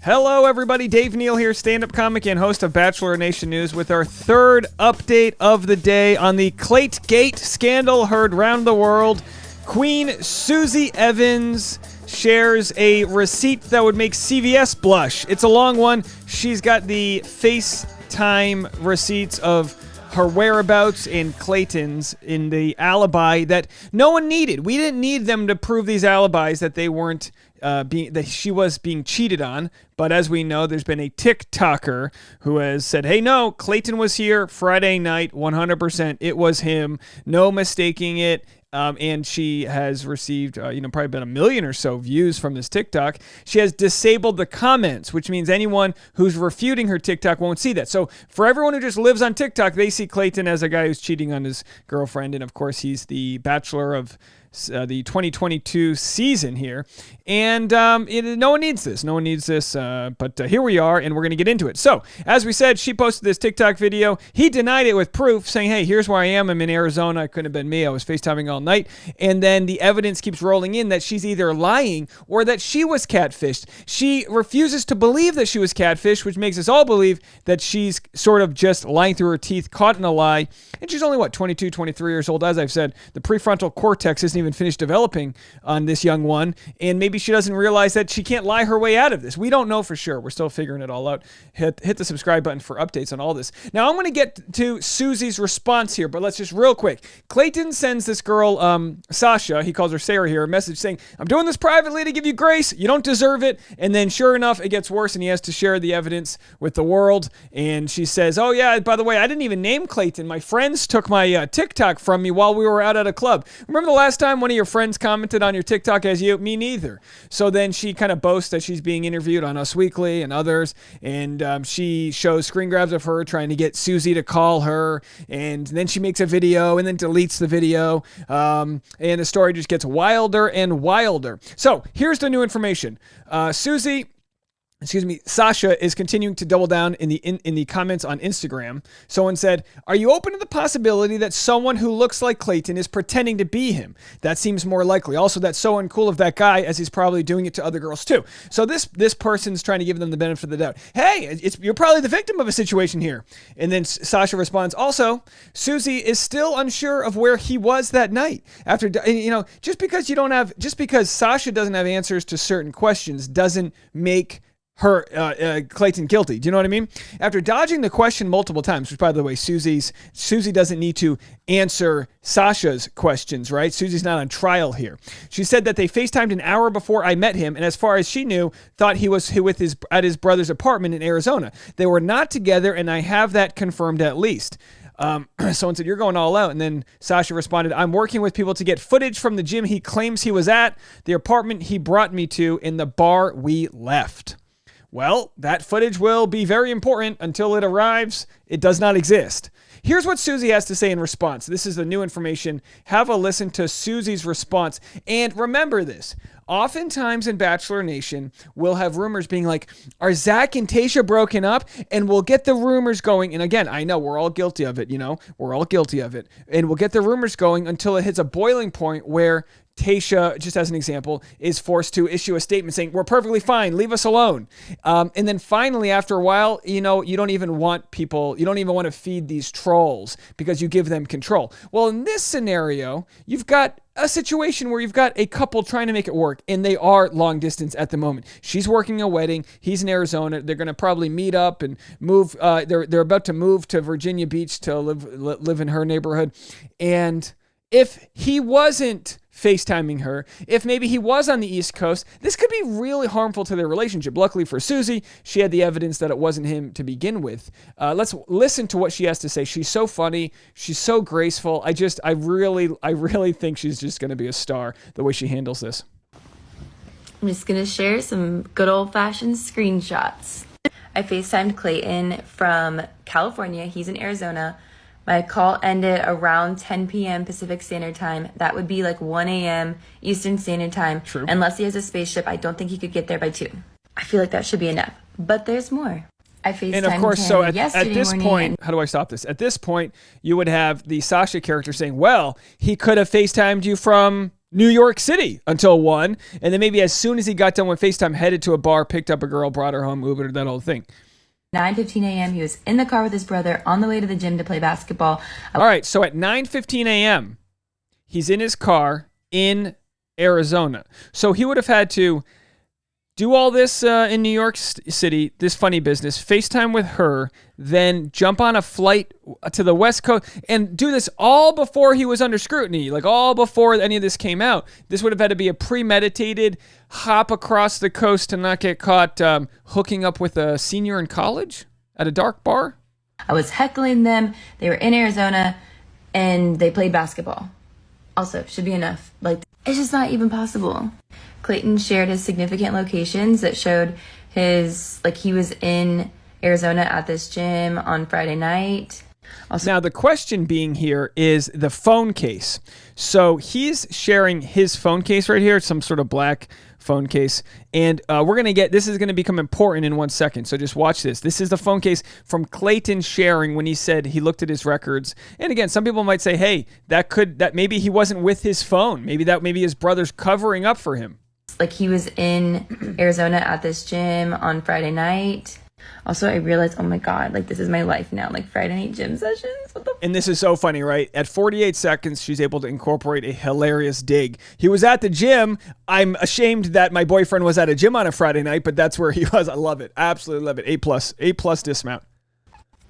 Hello, everybody. Dave Neal here, stand-up comic and host of Bachelor Nation News with our third update of the day on the Clayton scandal heard round the world. Queen Susie Evans shares a receipt that would make CVS blush. It's a long one. She's got the FaceTime receipts of her whereabouts and Clayton's in the alibi that no one needed. We didn't need them to prove these alibis that they weren't that she was being cheated on. But as we know, there's been a TikToker who has said, hey, no, Clayton was here Friday night, 100%. It was him. No mistaking it. And she has received, probably about 1 million or so views from this TikTok. She has disabled the comments, which means anyone who's refuting her TikTok won't see that. So for everyone who just lives on TikTok, they see Clayton as a guy who's cheating on his girlfriend. And of course, he's the Bachelor of the 2022 season here. And no one needs this. No one needs this. But here we are, and we're going to get into it. So, as we said, she posted this TikTok video. He denied it with proof, saying, hey, here's where I am. I'm in Arizona. It couldn't have been me. I was FaceTiming all night. And then the evidence keeps rolling in that she's either lying or that she was catfished. She refuses to believe that she was catfished, which makes us all believe that she's sort of just lying through her teeth, caught in a lie. And she's only, 22, 23 years old. As I've said, the prefrontal cortex isn't even finished developing on this young one, and maybe she doesn't realize that she can't lie her way out of this. We don't know for sure. We're still figuring it all out. Hit the subscribe button for updates on all this. Now, I'm going to get to Susie's response here, but let's just real quick. Clayton sends this girl, Sasha, he calls her Sarah here, a message saying, I'm doing this privately to give you grace. You don't deserve it. And then sure enough, it gets worse, and he has to share the evidence with the world. And she says, oh yeah, by the way, I didn't even name Clayton. My friends took my TikTok from me while we were out at a club. Remember the last time one of your friends commented on your TikTok as you? Me neither. So then she kind of boasts that she's being interviewed on Us Weekly and others, and she shows screen grabs of her trying to get Susie to call her, and then she makes a video and then deletes the video, and the story just gets wilder and wilder. So here's the new information. Sasha is continuing to double down in the comments on Instagram. Someone said, are you open to the possibility that someone who looks like Clayton is pretending to be him? That seems more likely. Also, that's so uncool of that guy, as he's probably doing it to other girls too. So this person's trying to give them the benefit of the doubt. Hey, you're probably the victim of a situation here. And then Sasha responds, also, Susie is still unsure of where he was that night. Just because Sasha doesn't have answers to certain questions doesn't make her Clayton guilty. Do you know what I mean? After dodging the question multiple times, which by the way, Susie doesn't need to answer Sasha's questions, right? Susie's not on trial here. She said that they FaceTimed an hour before I met him, and as far as she knew, thought he was at his brother's apartment in Arizona. They were not together, and I have that confirmed at least. Someone said, you're going all out. And then Sasha responded, I'm working with people to get footage from the gym he claims he was at, the apartment he brought me to, and the bar we left. Well, that footage will be very important until it arrives. It does not exist. Here's what Susie has to say in response. This is the new information. Have a listen to Susie's response. And remember this. Oftentimes in Bachelor Nation, we'll have rumors being like, are Zach and Tayshia broken up? And we'll get the rumors going. And again, I know we're all guilty of it, We're all guilty of it. And we'll get the rumors going until it hits a boiling point where Tayshia, just as an example, is forced to issue a statement saying, we're perfectly fine, leave us alone. And then finally, after a while, you don't even want to feed these trolls because you give them control. Well, in this scenario, you've got a situation where you've got a couple trying to make it work, and they are long distance at the moment. She's working a wedding. He's in Arizona. They're going to probably meet up and move. They're about to move to Virginia Beach to live in her neighborhood. And if he wasn't FaceTiming her, if maybe he was on the East Coast, this could be really harmful to their relationship. Luckily for Susie, she had the evidence that it wasn't him to begin with. Let's listen to what she has to say. She's so funny. She's so graceful. I really think she's just going to be a star the way she handles this. I'm just going to share some good old-fashioned screenshots. I FaceTimed Clayton from California. He's in Arizona. My call ended around 10 p.m. Pacific Standard Time. That would be like 1 a.m. Eastern Standard Time. True. Unless he has a spaceship, I don't think he could get there by 2. I feel like that should be enough. But there's more. I FaceTimed and of course, him so at this morning. point, how do I stop this? At this point, you would have the Sasha character saying, well, he could have FaceTimed you from New York City until 1, and then maybe as soon as he got done with FaceTime, headed to a bar, picked up a girl, brought her home, Ubered, that whole thing. 9:15 a.m. He was in the car with his brother on the way to the gym to play basketball. All right, so at 9:15 a.m., he's in his car in Arizona. So he would have had to do all this in New York City, this funny business, FaceTime with her, then jump on a flight to the West Coast and do this all before he was under scrutiny, like all before any of this came out. This would have had to be a premeditated hop across the coast to not get caught hooking up with a senior in college at a dark bar. I was heckling them. They were in Arizona and they played basketball. Also, should be enough. Like, it's just not even possible. Clayton shared his significant locations that showed his, like, he was in Arizona at this gym on Friday night. Also, now, the question being here is the phone case. So he's sharing his phone case right here, some sort of black phone case. And we're going to get, this is going to become important in 1 second. So just watch this. This is the phone case from Clayton sharing when he said he looked at his records. And again, some people might say, hey, that maybe he wasn't with his phone. Maybe his brother's covering up for him. Like, he was in Arizona at this gym on Friday night. Also, I realized, oh my God, like, this is my life now, like Friday night gym sessions. And this is so funny, right? At 48 seconds, she's able to incorporate a hilarious dig. He was at the gym. I'm ashamed that my boyfriend was at a gym on a Friday night, but that's where he was. I love it. Absolutely love it. A+ dismount.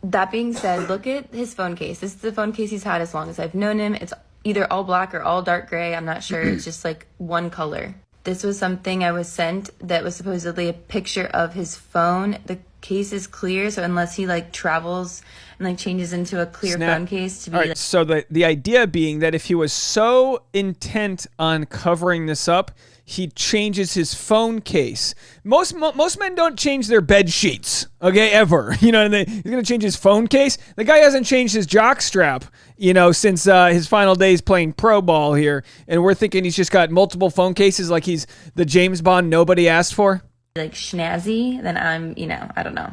That being said, look at his phone case. This is the phone case he's had as long as I've known him. It's either all black or all dark gray. I'm not sure. It's just like one color. This was something I was sent that was supposedly a picture of his phone. The case is clear, so unless he like travels and like changes into a clear phone case to be. All right, so the idea being that if he was so intent on covering this up, he changes his phone case. Most men don't change their bed sheets, okay, ever. You know, and he's gonna change his phone case. The guy hasn't changed his jock strap, you know, since his final days playing pro ball here, and we're thinking he's just got multiple phone cases, like he's the James Bond nobody asked for. Like snazzy, then I'm, you know, I don't know.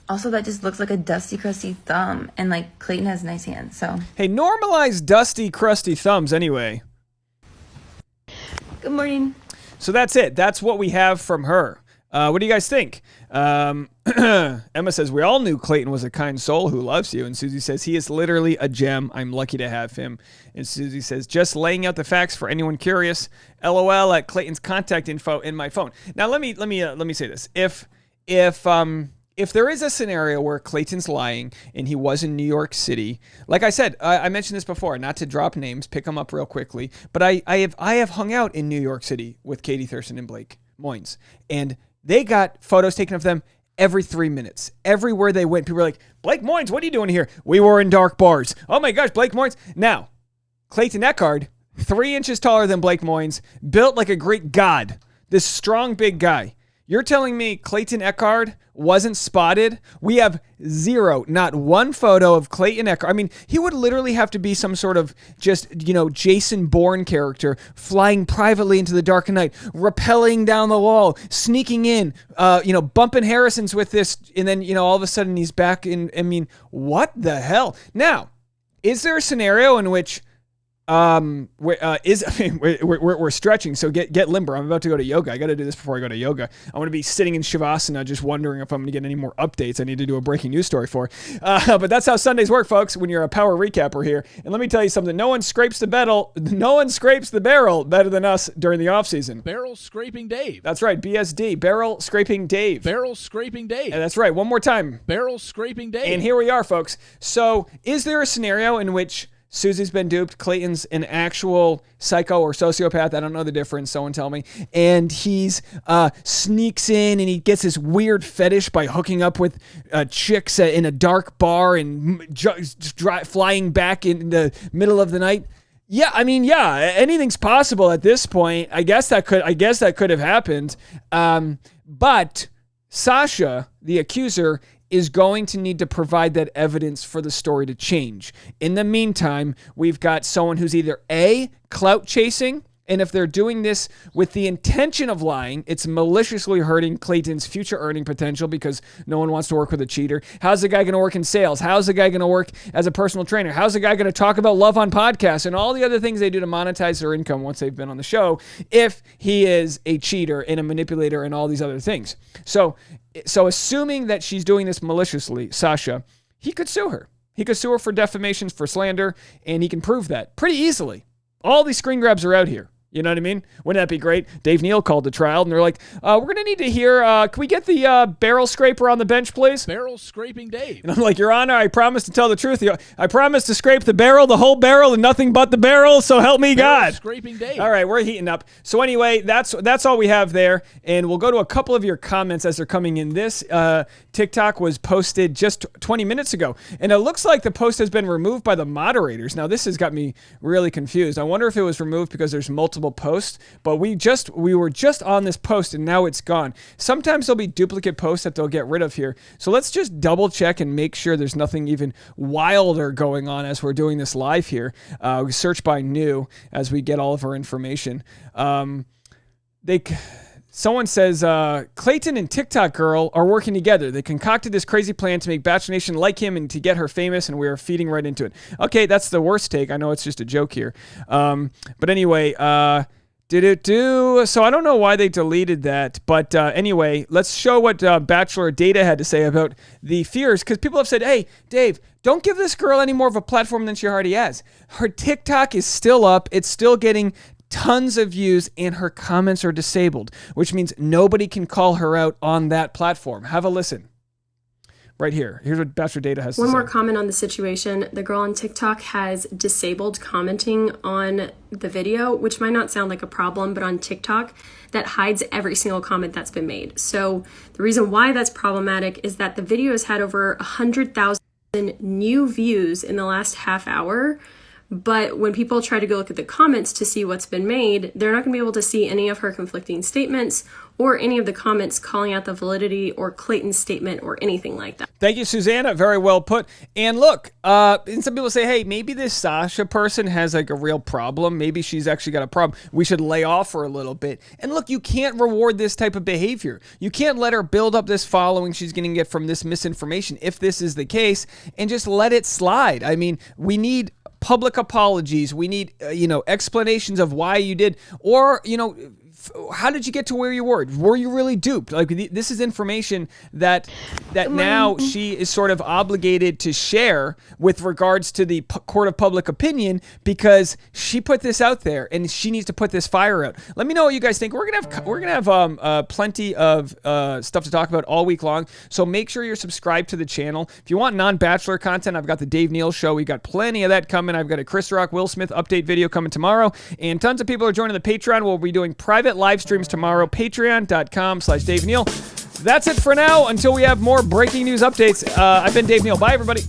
Also, that just looks like a dusty, crusty thumb, and like Clayton has nice hands, so. Hey, normalize dusty, crusty thumbs anyway. Good morning. So that's it. That's what we have from her. What do you guys think? Emma says, we all knew Clayton was a kind soul who loves you. And Susie says, he is literally a gem. I'm lucky to have him. And Susie says, just laying out the facts for anyone curious. LOL at Clayton's contact info in my phone. Now, let me say this. If there is a scenario where Clayton's lying and he was in New York City, like I said, I mentioned this before, not to drop names, pick them up real quickly, but I have hung out in New York City with Katie Thurston and Blake Moynes, and they got photos taken of them every 3 minutes. Everywhere they went, people were like, Blake Moynes, what are you doing here? We were in dark bars. Oh my gosh, Blake Moynes. Now, Clayton Echard, 3 inches taller than Blake Moynes, built like a Greek god, this strong, big guy. You're telling me Clayton Echard wasn't spotted? We have zero, not one photo of Clayton Echard. I mean, he would literally have to be some sort of just, you know, Jason Bourne character flying privately into the dark of night, rappelling down the wall, sneaking in, bumping Harrison's with this, and then, you know, all of a sudden he's back in. I mean, what the hell? Now, is there a scenario in which we're stretching, so get limber. I'm about to go to yoga. I got to do this before I go to yoga. I want to be sitting in Shavasana, just wondering if I'm going to get any more updates I need to do a breaking news story for. But that's how Sundays work, folks, when you're a power recapper here. And let me tell you something. No one scrapes the barrel better than us during the offseason. Barrel Scraping Dave. That's right, BSD. Barrel Scraping Dave. Barrel Scraping Dave. And that's right. One more time. Barrel Scraping Dave. And here we are, folks. So is there a scenario in which Susie's been duped, Clayton's an actual psycho or sociopath, I don't know the difference, someone tell me, and he's sneaks in and he gets this weird fetish by hooking up with chicks in a dark bar and flying back in the middle of the night? Yeah, I mean, yeah, anything's possible at this point. I guess that could have happened. But Sasha, the accuser, is going to need to provide that evidence for the story to change. In the meantime, we've got someone who's either A, clout chasing And if they're doing this with the intention of lying, it's maliciously hurting Clayton's future earning potential because no one wants to work with a cheater. How's the guy going to work in sales? How's the guy going to work as a personal trainer? How's the guy going to talk about love on podcasts and all the other things they do to monetize their income once they've been on the show if he is a cheater and a manipulator and all these other things? So assuming that she's doing this maliciously, Sasha, he could sue her. He could sue her for defamation, for slander, and he can prove that pretty easily. All these screen grabs are out here. You know what I mean? Wouldn't that be great? Dave Neal called the trial, and they're like, we're going to need to hear, can we get the barrel scraper on the bench, please? Barrel scraping Dave. And I'm like, Your Honor, I promise to tell the truth. I promise to scrape the barrel, the whole barrel, and nothing but the barrel, so help me God. Scraping Dave. All right, we're heating up. So anyway, that's all we have there, and we'll go to a couple of your comments as they're coming in. This TikTok was posted just 20 minutes ago, and it looks like the post has been removed by the moderators. Now, this has got me really confused. I wonder if it was removed because there's multiple posts, but we were just on this post and now it's gone. Sometimes there'll be duplicate posts that they'll get rid of here. So let's just double check and make sure there's nothing even wilder going on as we're doing this live here. We search by new as we get all of our information. Someone says, Clayton and TikTok girl are working together. They concocted this crazy plan to make Bachelor Nation like him and to get her famous, and we are feeding right into it. Okay, that's the worst take. I know it's just a joke here. But anyway, so I don't know why they deleted that. But anyway, let's show what Bachelor Data had to say about the fears, because people have said, hey, Dave, don't give this girl any more of a platform than she already has. Her TikTok is still up. It's still getting tons of views, and her comments are disabled, which means nobody can call her out on that platform. Have a listen. Right here. Here's what Bachelor Data has to say. One more comment on the situation. The girl on TikTok has disabled commenting on the video, which might not sound like a problem, but on TikTok, that hides every single comment that's been made. So the reason why that's problematic is that the video has had over 100,000 new views in the last half hour. But when people try to go look at the comments to see what's been made, they're not going to be able to see any of her conflicting statements or any of the comments calling out the validity or Clayton's statement or anything like that. Thank you, Susanna. Very well put. And look, and some people say, hey, maybe this Sasha person has like a real problem. Maybe she's actually got a problem. We should lay off her a little bit. And look, you can't reward this type of behavior. You can't let her build up this following she's going to get from this misinformation, if this is the case, and just let it slide. I mean, we need public apologies. We need, explanations of why you did, or, how did you get to where you were? Were you really duped? Like, this is information that now she is sort of obligated to share with regards to the court of public opinion, because she put this out there and she needs to put this fire out. Let me know what you guys think. We're gonna have plenty of stuff to talk about all week long. So make sure you're subscribed to the channel. If you want non-Bachelor content, I've got the Dave Neal Show. We got plenty of that coming. I've got a Chris Rock, Will Smith update video coming tomorrow, and tons of people are joining the Patreon. We'll be doing private live streams tomorrow. Patreon.com/Dave Neal. That's it for now until we have more breaking news updates. I've been Dave Neal. Bye, everybody.